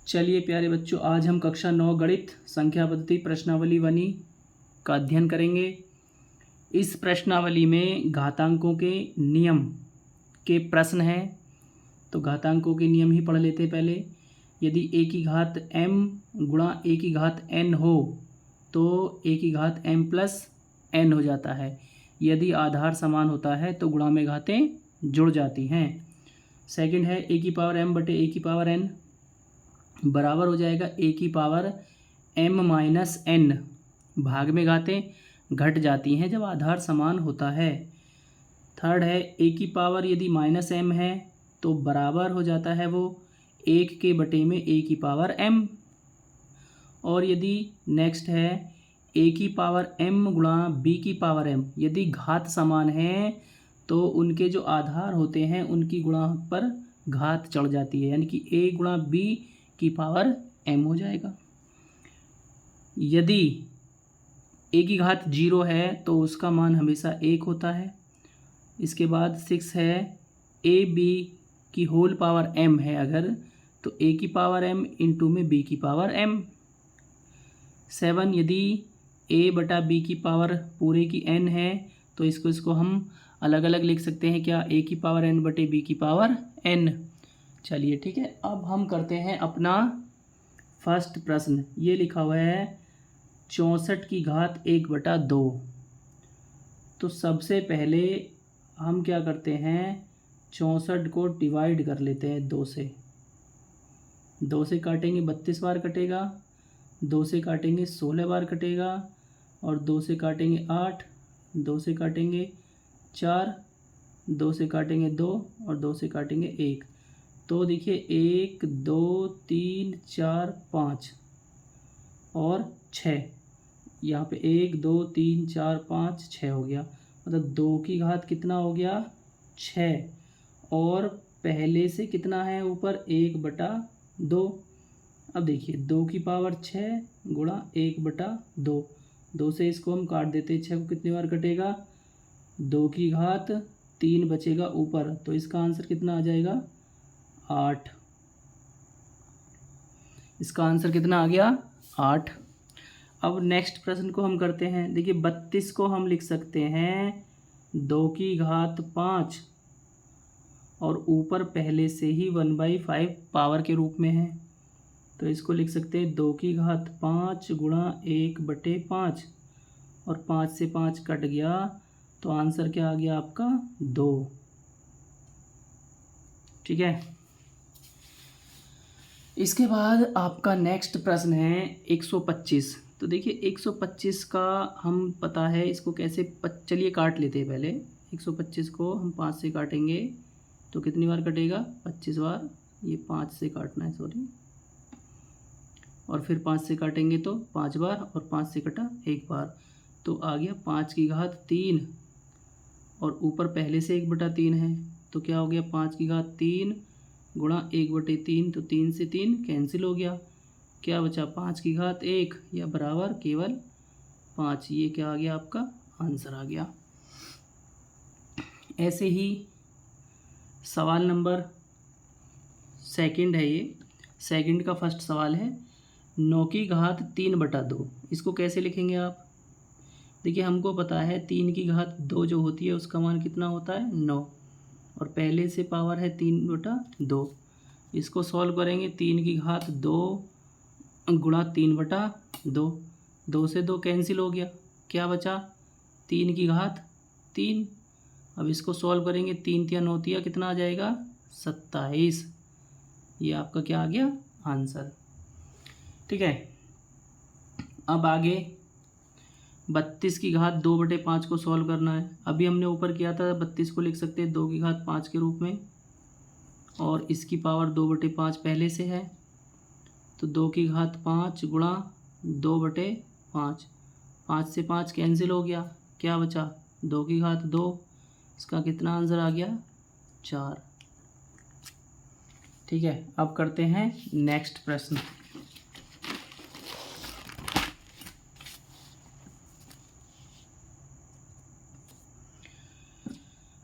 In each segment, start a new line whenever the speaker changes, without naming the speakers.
चलिए प्यारे बच्चों, आज हम कक्षा 9 गणित संख्या पद्धति प्रश्नावली बनी का अध्ययन करेंगे। इस प्रश्नावली में घातांकों के नियम के प्रश्न हैं, तो घातांकों के नियम ही पढ़ लेते पहले। यदि a की घात m गुणा a की घात n हो तो a की घात m प्लस n हो जाता है। यदि आधार समान होता है तो गुणा में घातें जुड़ जाती हैं। सेकंड है a की पावर m बटे a की पावर n बराबर हो जाएगा a की पावर m माइनस n। भाग में घातें घट जाती हैं जब आधार समान होता है। थर्ड है a की पावर यदि माइनस m है तो बराबर हो जाता है वो 1 के बटे में a की पावर m। और यदि नेक्स्ट है a की पावर m गुणा b की पावर m, यदि घात समान है तो उनके जो आधार होते हैं उनकी गुणा पर घात चढ़ जाती है, यानी कि a गुणा b की पावर m हो जाएगा। यदि a की घात 0 है तो उसका मान हमेशा 1 होता है। इसके बाद 6 है a b की होल पावर m है अगर, तो a की पावर m इंटू में b की पावर m। 7 यदि a बटा b की पावर पूरे की n है तो इसको हम अलग अलग लिख सकते हैं, क्या, a की पावर n बटे b की पावर n। चलिए ठीक है, अब हम करते हैं अपना फर्स्ट प्रश्न। ये लिखा हुआ है 64 की घात 1/2। तो सबसे पहले हम क्या करते हैं, 64 को डिवाइड कर लेते हैं 2 से। 2 से काटेंगे 32 बार कटेगा, 2 से काटेंगे 16 बार कटेगा, और 2 से काटेंगे 8, 2 से काटेंगे 4, 2 से काटेंगे 2 और 2 से काटेंगे 1। तो देखिए 1 2 3 4 5 और 6, यहाँ पे 1 2 3 4 5 6 हो गया, मतलब 2 की घात कितना हो गया, 6। और पहले से कितना है ऊपर, 1/2। अब देखिए 2 की पावर 6 गुणा 1/2, 2 से इसको हम काट देते हैं, 6 को कितनी बार कटेगा, 2 की घात 3 बचेगा ऊपर, तो इसका आंसर कितना आ जाएगा, 8। इसका आंसर कितना आ गया, 8। अब नेक्स्ट प्रश्न को हम करते हैं। देखिए 32 को हम लिख सकते हैं 2 की घात 5, और ऊपर पहले से ही 1/5 पावर के रूप में है, तो इसको लिख सकते हैं 2 की घात 5 गुणा 1/5, और 5 से 5 कट गया, तो आंसर क्या आ गया आपका, 2। ठीक है। इसके बाद आपका नेक्स्ट प्रश्न है 125। तो देखिए 125 का हम पता है इसको कैसे, चलिए काट लेते हैं पहले। 125 को हम 5 से काटेंगे तो कितनी बार कटेगा, 25 बार। ये 5 से काटना है, सॉरी। और फिर 5 से काटेंगे तो 5 बार, और 5 से कटा 1 बार, तो आ गया 5 की घात 3, और ऊपर पहले से 1/3 है, तो क्या हो गया, 5 की घात 3 गुणा 1/3, तो 3 से 3 कैंसिल हो गया, क्या बचा, 5 की घात 1 या बराबर केवल 5। ये क्या आ गया, आपका आंसर आ गया। ऐसे ही सवाल नंबर सेकंड है, ये सेकंड का फर्स्ट सवाल है 9 की घात 3/2। इसको कैसे लिखेंगे आप, देखिए हमको पता है 3 की घात 2 जो होती है उसका मान कितना होता है, 9, और पहले से पावर है 3/2। इसको सॉल्व करेंगे, 3 की घात 2 गुणा 3/2, 2 से 2 कैंसिल हो गया, क्या बचा, 3 की घात 3। अब इसको सॉल्व करेंगे, 3 तिया 9 तिया कितना आ जाएगा, 27। ये आपका क्या आ गया, आंसर। ठीक है। अब आगे 32 की घात 2/5 को सॉल्व करना है। अभी हमने ऊपर किया था, 32 को लिख सकते हैं 2 की घात 5 के रूप में, और इसकी पावर 2/5 पहले से है, तो 2 की घात 5 गुणा 2/5, 5 से 5 कैंसिल हो गया, क्या बचा, 2 की घात 2। इसका कितना आंसर आ गया, 4। ठीक है। अब करते हैं नेक्स्ट प्रश्न।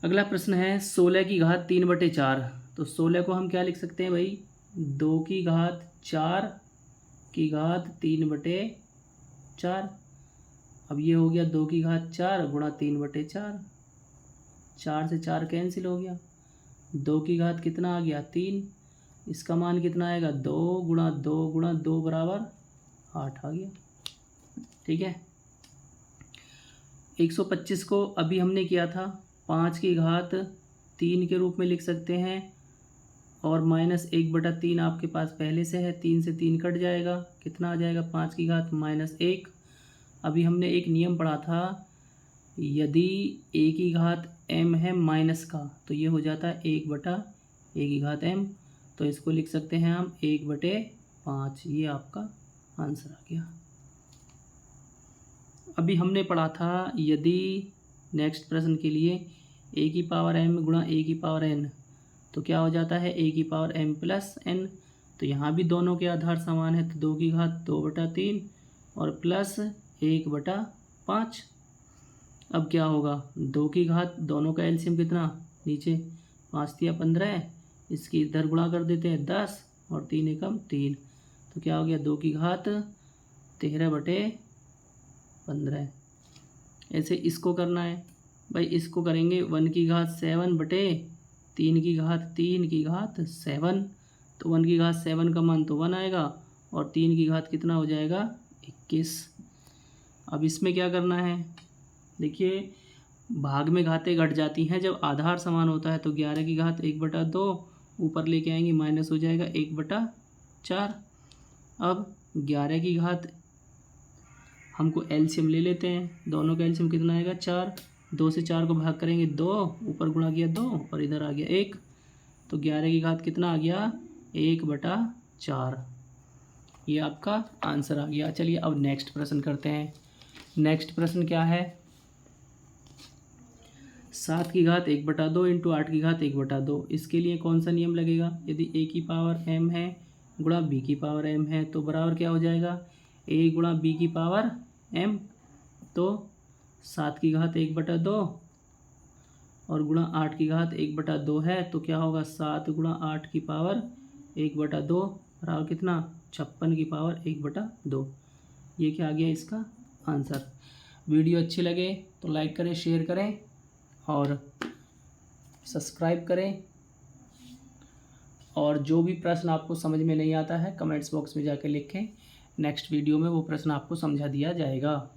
अगला प्रश्न है 16 की घात 3/4। तो 16 को हम क्या लिख सकते हैं भाई, 2 की घात 4 की घात 3/4। अब ये हो गया 2 की घात 4 गुणा 3/4। 4 से 4 कैंसिल हो गया। 2 की घात कितना आ गया 3। इसका मान कितना आएगा 2 गुणा 2 गुणा 2 बराबर 8 आ गया। ठीक है। 125 को अभी हमने किया था 5 की घात 3 के रूप में लिख सकते हैं, और -1/3 आपके पास पहले से है, 3 से 3 कट जाएगा, कितना आ जाएगा 5 की घात -1। अभी हमने एक नियम पढ़ा था, यदि a की घात m है माइनस का तो ये हो जाता है 1/a की घात m, तो इसको लिख सकते हैं हम 1/5। ये आपका आंसर आ गया। अभी हमने पढ़ा था यदि नेक्स्ट प्रश्न के लिए a की पावर m गुणा a की पावर n, तो क्या हो जाता है a की पावर m प्लस n। तो यहाँ भी दोनों के आधार समान है, तो 2 की घात 2/3 और प्लस 1/5। अब क्या होगा 2 की घात, दोनों का एलसीएम कितना नीचे 5 या 15 है, इसकी इधर गुणा कर देते हैं 10 और 3 एकम 3, तो क्या हो गया 2 की घात 13/15। ऐसे इसको करना है भाई, इसको करेंगे 1 की घात 7/3 की घात 3 की घात 7, तो 1 की घात 7 का मान तो 1 आएगा और 3 की घात कितना हो जाएगा 21। अब इसमें क्या करना है, देखिए भाग में घातें घट जाती हैं जब आधार समान होता है, तो 11 की घात 1/2 ऊपर लेके आएंगे माइनस हो जाएगा 1/4। अब 11 की घात हमको एलसीएम ले लेते हैं, दोनों का एलसीएम कितना आएगा 4, 2 से 4 को भाग करेंगे 2, ऊपर गुणा किया 2 और इधर आ गया 1, तो 11 की घात कितना आ गया 1/4। ये आपका आंसर आ गया। चलिए अब नेक्स्ट प्रश्न करते हैं। नेक्स्ट प्रश्न क्या है, 7 की घात 1/2 इंटू 8 की घात 1/2। इसके लिए कौन सा नियम लगेगा, यदि a की पावर m है गुणा b की पावर m है तो बराबर क्या हो जाएगा a गुणा b की पावर m, तो 7 की घात 1/2 और गुणा 8 की घात 1/2 है, तो क्या होगा 7 गुणा 8 की पावर 1/2 बराबर कितना 56 की पावर 1/2। ये क्या आ गया इसका आंसर। वीडियो अच्छे लगे तो लाइक करें, शेयर करें और सब्सक्राइब करें, और जो भी प्रश्न आपको समझ में नहीं आता है कमेंट्स बॉक्स में जाकर लिखें, नेक्स्ट वीडियो में वो प्रश्न आपको समझा दिया जाएगा।